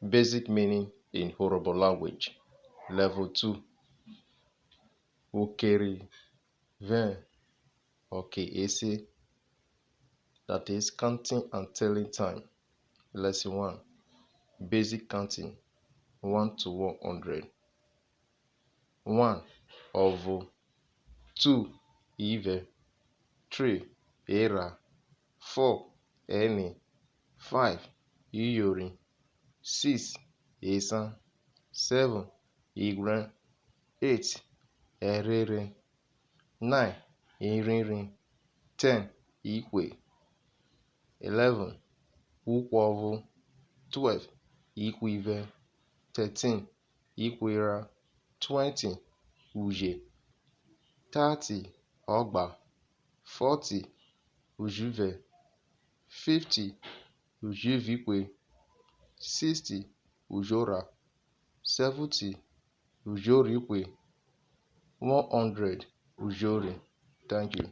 Basic meaning in Yoruba language. Level 2. Okere 20 or Kese, that is counting and telling time. Lesson 1. Basic counting 1 to 100. 1. Ovo. 2. Ive. 3. Era. 4. Eni. 5. Iyori. 6. Esan. 7. Igran. 8. Erere. 9. Irinrin. 10. Ikwe. 11. Ukwovu. 12. Ikwive. 13. Ikwera. 20. Uje. 30. Ogba. 40. Ujuve. 50. Ujuvikwe. 60. Ujora. 70. Ujorikwe. 100. Ujori. Thank you.